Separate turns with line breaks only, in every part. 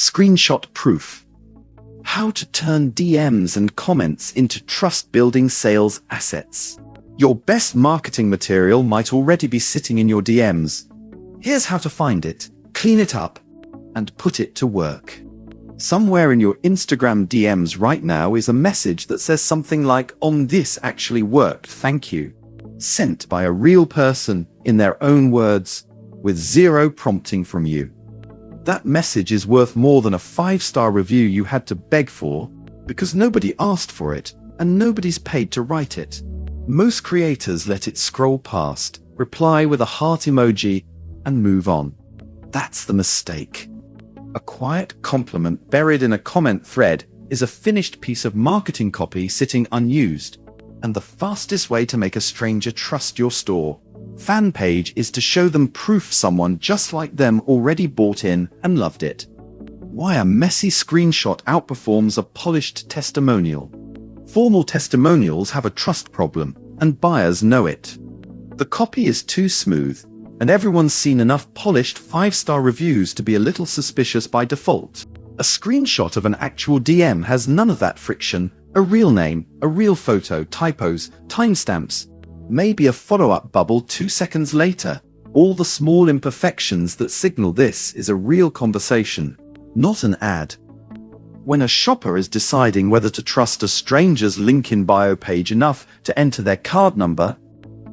Screenshot proof. How to turn DMs and comments into trust-building sales assets. Your best marketing material might already be sitting in your DMs. Here's how to find it, clean it up, and put it to work. Somewhere in your Instagram DMs right now is a message that says something like, "This actually worked, thank you." Sent by a real person, in their own words, with zero prompting from you. That message is worth more than a 5-star review you had to beg for, because nobody asked for it, and nobody's paid to write it. Most creators let it scroll past, reply with a heart emoji, and move on. That's the mistake. A quiet compliment buried in a comment thread is a finished piece of marketing copy sitting unused, and the fastest way to make a stranger trust your store fan page is to show them proof someone just like them already bought in and loved it. Why a messy screenshot outperforms a polished testimonial. Formal testimonials have a trust problem, and buyers know it. The copy is too smooth, and everyone's seen enough polished 5-star reviews to be a little suspicious by default. A screenshot of an actual DM has none of that friction, a real name, a real photo, typos, timestamps, maybe a follow-up bubble 2 seconds later. All the small imperfections that signal this is a real conversation, not an ad. When a shopper is deciding whether to trust a stranger's link in bio page enough to enter their card number,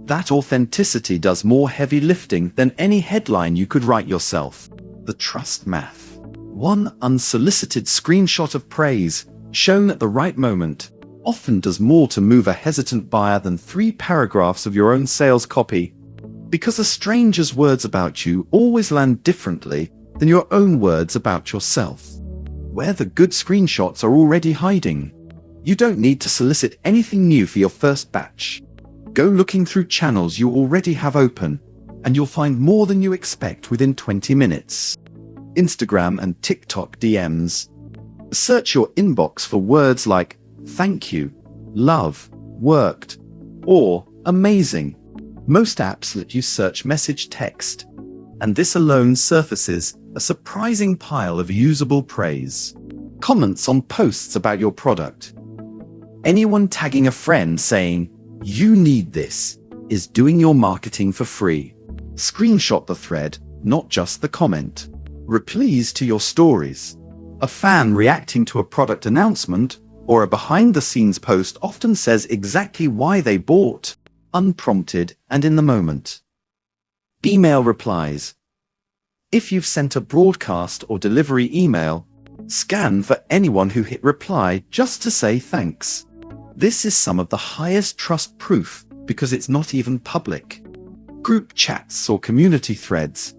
that authenticity does more heavy lifting than any headline you could write yourself. The trust math. One unsolicited screenshot of praise, shown at the right moment, often does more to move a hesitant buyer than 3 paragraphs of your own sales copy, because a stranger's words about you always land differently than your own words about yourself. Where the good screenshots are already hiding. You don't need to solicit anything new for your first batch. Go looking through channels you already have open, and you'll find more than you expect within 20 minutes. Instagram and TikTok DMs. Search your inbox for words like thank you, love, worked, or amazing. Most apps let you search message text, and this alone surfaces a surprising pile of usable praise. Comments on posts about your product. Anyone tagging a friend saying, "You need this," is doing your marketing for free. Screenshot the thread, not just the comment. Replies to your stories. A fan reacting to a product announcement or a behind-the-scenes post often says exactly why they bought, unprompted and in the moment. Email replies. If you've sent a broadcast or delivery email, scan for anyone who hit reply just to say thanks. This is some of the highest trust proof because it's not even public. Group chats or community threads.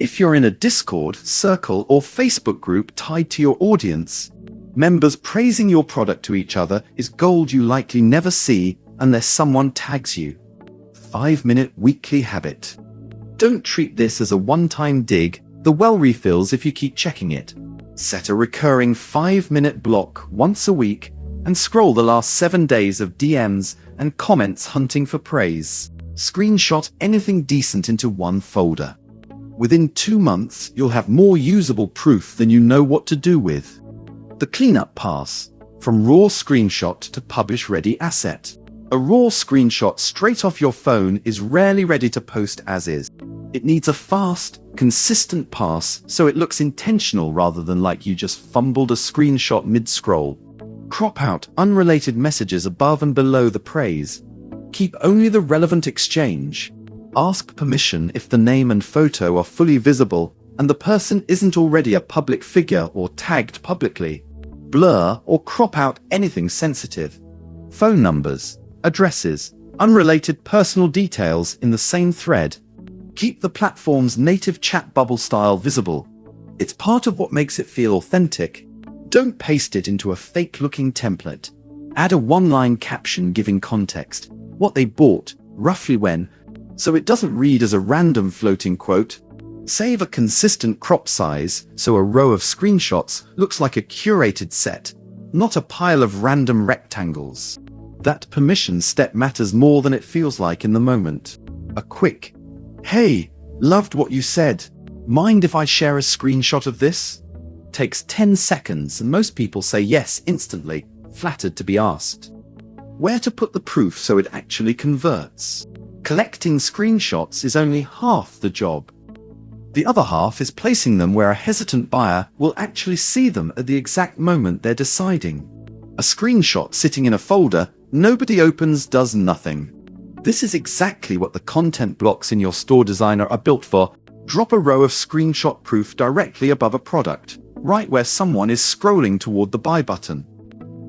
If you're in a Discord, circle, or Facebook group tied to your audience, members praising your product to each other is gold you likely never see unless someone tags you. 5-minute weekly habit. Don't treat this as a one-time dig, the well refills if you keep checking it. Set a recurring 5-minute block once a week and scroll the last 7 days of DMs and comments hunting for praise. Screenshot anything decent into one folder. Within 2 months, you'll have more usable proof than you know what to do with. The cleanup pass, from raw screenshot to publish-ready asset. A raw screenshot straight off your phone is rarely ready to post as is. It needs a fast, consistent pass so it looks intentional rather than like you just fumbled a screenshot mid-scroll. Crop out unrelated messages above and below the praise. Keep only the relevant exchange. Ask permission if the name and photo are fully visible and the person isn't already a public figure or tagged publicly. Blur or crop out anything sensitive. Phone numbers, addresses, unrelated personal details in the same thread. Keep the platform's native chat bubble style visible. It's part of what makes it feel authentic. Don't paste it into a fake-looking template. Add a one-line caption giving context, what they bought, roughly when, so it doesn't read as a random floating quote. Save a consistent crop size so a row of screenshots looks like a curated set, not a pile of random rectangles. That permission step matters more than it feels like in the moment. A quick, "Hey, loved what you said. Mind if I share a screenshot of this?" Takes 10 seconds and most people say yes instantly, flattered to be asked. Where to put the proof so it actually converts? Collecting screenshots is only half the job. The other half is placing them where a hesitant buyer will actually see them at the exact moment they're deciding. A screenshot sitting in a folder nobody opens does nothing. This is exactly what the content blocks in your store designer are built for. Drop a row of screenshot proof directly above a product, right where someone is scrolling toward the buy button.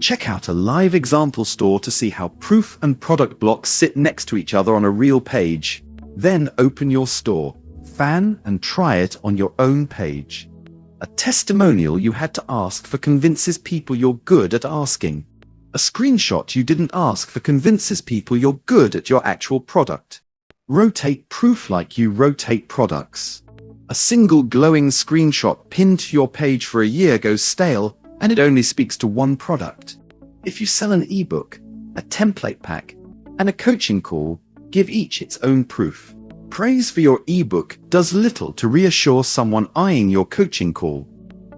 Check out a live example store to see how proof and product blocks sit next to each other on a real page. Then open your store, fan, and try it on your own page. A testimonial you had to ask for convinces people you're good at asking. A screenshot you didn't ask for convinces people you're good at your actual product. Rotate proof like you rotate products. A single glowing screenshot pinned to your page for a year goes stale, and it only speaks to one product. If you sell an ebook, a template pack, and a coaching call, give each its own proof. Praise for your ebook does little to reassure someone eyeing your coaching call.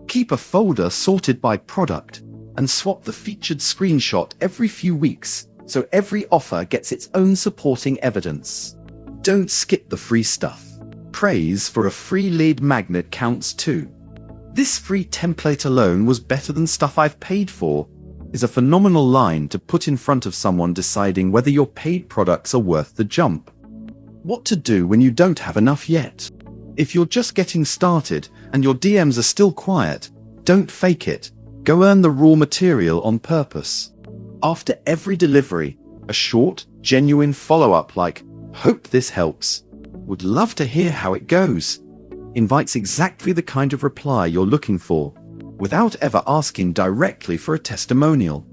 Keep a folder sorted by product, and swap the featured screenshot every few weeks, so every offer gets its own supporting evidence. Don't skip the free stuff. Praise for a free lead magnet counts too. This free template alone was better than stuff I've paid for, is a phenomenal line to put in front of someone deciding whether your paid products are worth the jump. What to do when you don't have enough yet? If you're just getting started and your DMs are still quiet, don't fake it. Go earn the raw material on purpose. After every delivery, a short, genuine follow-up like, "Hope this helps. Would love to hear how it goes," invites exactly the kind of reply you're looking for, without ever asking directly for a testimonial.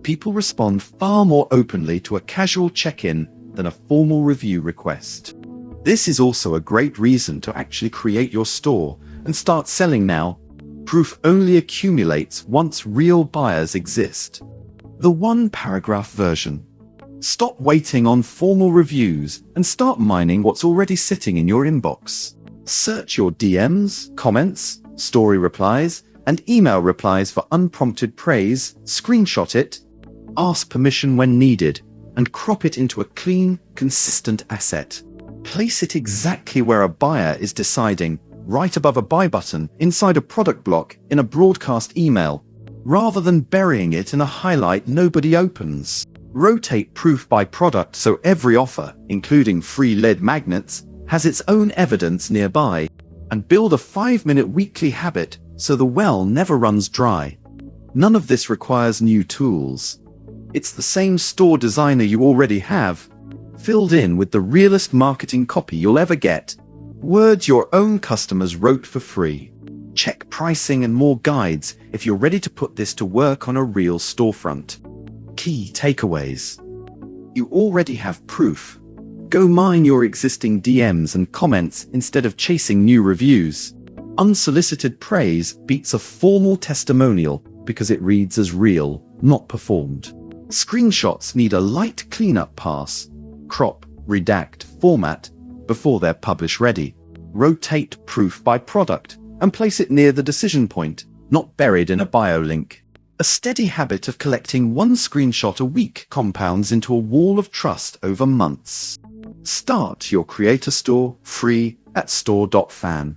People respond far more openly to a casual check-in than a formal review request. This is also a great reason to actually create your store and start selling now. Proof only accumulates once real buyers exist. The one-paragraph version. Stop waiting on formal reviews and start mining what's already sitting in your inbox. Search your DMs, comments, story replies, and email replies for unprompted praise, screenshot it, ask permission when needed, and crop it into a clean, consistent asset. Place it exactly where a buyer is deciding, right above a buy button, inside a product block, in a broadcast email, rather than burying it in a highlight nobody opens. Rotate proof by product so every offer, including free lead magnets, has its own evidence nearby, and build a 5-minute weekly habit so the well never runs dry. None of this requires new tools. It's the same store designer you already have, filled in with the realest marketing copy you'll ever get. Words your own customers wrote for free. Check pricing and more guides if you're ready to put this to work on a real storefront. Key takeaways. You already have proof. Go mine your existing DMs and comments instead of chasing new reviews. Unsolicited praise beats a formal testimonial because it reads as real, not performed. Screenshots need a light cleanup pass. Crop, redact, format before they're publish ready. Rotate proof by product and place it near the decision point, not buried in a bio link. A steady habit of collecting one screenshot a week compounds into a wall of trust over months. Start your creator store free at store.fan.